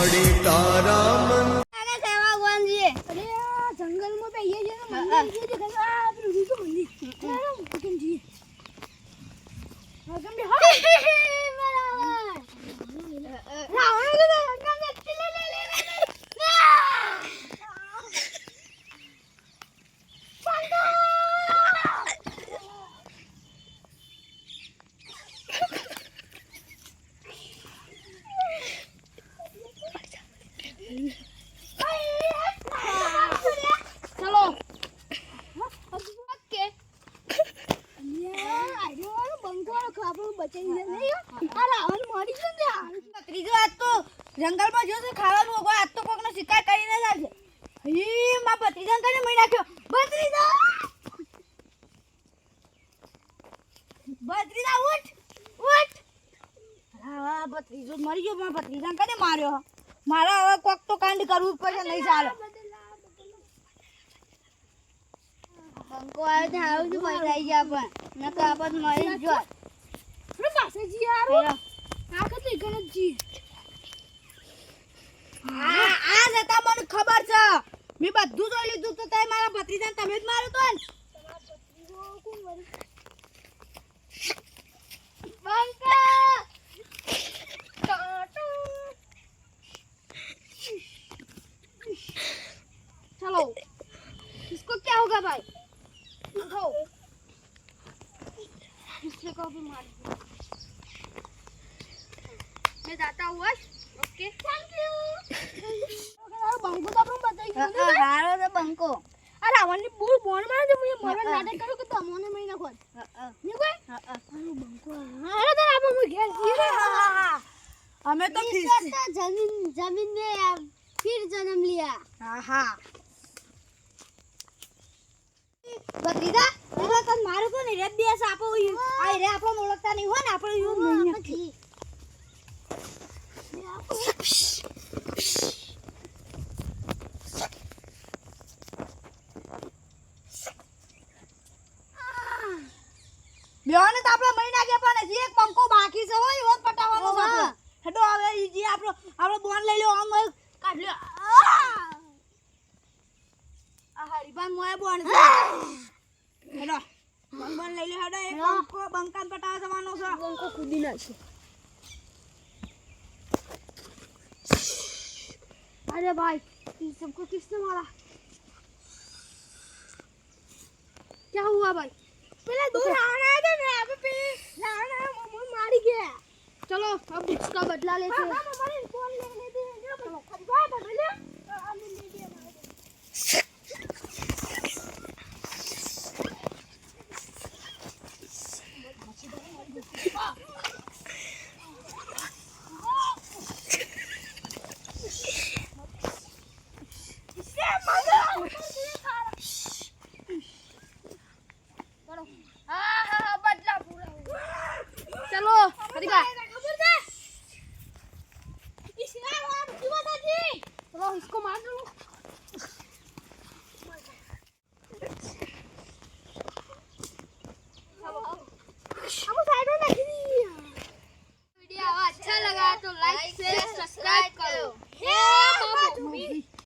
મળે તારા મન અરે સેવા ગોંજી અરે આ જંગલમાં બેહીએ છે ને મંદિર છે કે આ પેલું બીજું મંદિર કેમ જી હા કેમ બે હા બરાબર રાવણ કે અંગમ લે ચલો ઓકે યાર આયો બંગવાળો ખાવાનું બચાઈ દે નહીં આ રાવણ મરી ગયો ને ત્રીજો આજ તો જંગલમાં જો છે ખાવાનું હોગો આજ તો કોકનો શિકાર કરીને જાય છે હી માં ભત્રીજાને કને મહી નાખ્યો ભત્રીજા ઉઠ હા ભત્રીજો મરી ગયો માં ભત્રીજાને કને માર્યો મારા હવે કોક તો કાંડ કરવું પડશે નહીં ચાલે બંકો આવે તો આવું જ મરી જાય પણ નકર આપણ મરી જ જોત અરે પાસે જી યાર આ કતે ગણત જી આ જતા મને ખબર છે મેં બધું જોઈ લીધું તો તે મારા ભત્રીજાને તમે જ માર્યો તો ને चलो इसको क्या होगा भाई उठो दूसरे को भी मार दो मैं जाता हूँ ओके थैंक यू બંકો તો આપણને બચાઈ ગયો હારો તો બંકો આ રાવણની બૂળ બોન મારે છે મને મરવા નાટક કર્યું કે તમોને મહી નાખો ની કોઈ અરે બંકો અરે તાર આપો હું ઘેર અમે તો जमीन में फिर जन्म लिया हाँ हाँ भतीजा तेरा तन मारो तो नहीं रे बेस आपो आई रे आपो ओळखता नहीं हो ने आपो यो नहीं नक्की બેઓને તો આપણે મહિના ગયા પણ હજી એક પંકો બાકી છે હોય એવો પટાવવાનો છે હેડો હવે ઈ આપણો બોન લઈ લ્યો આમ કાઢ લ્યો આ હરીબાન મોય બોન છે હેડો બોન લઈ લ્યો હેડો એક પંકો બંકાન પટાવા જવાનો છે બંકો કૂદી નાખશે अरे भाई इन सबको किसने मारा क्या हुआ भाई पहले दो रावण आए थे ना अब पे रावण आया मम्मा मारी गया चलो अब इसका बदला लेते हैं हमारे फोन ले लेते हैं चलो खरीदवा बदले ले लिए चलो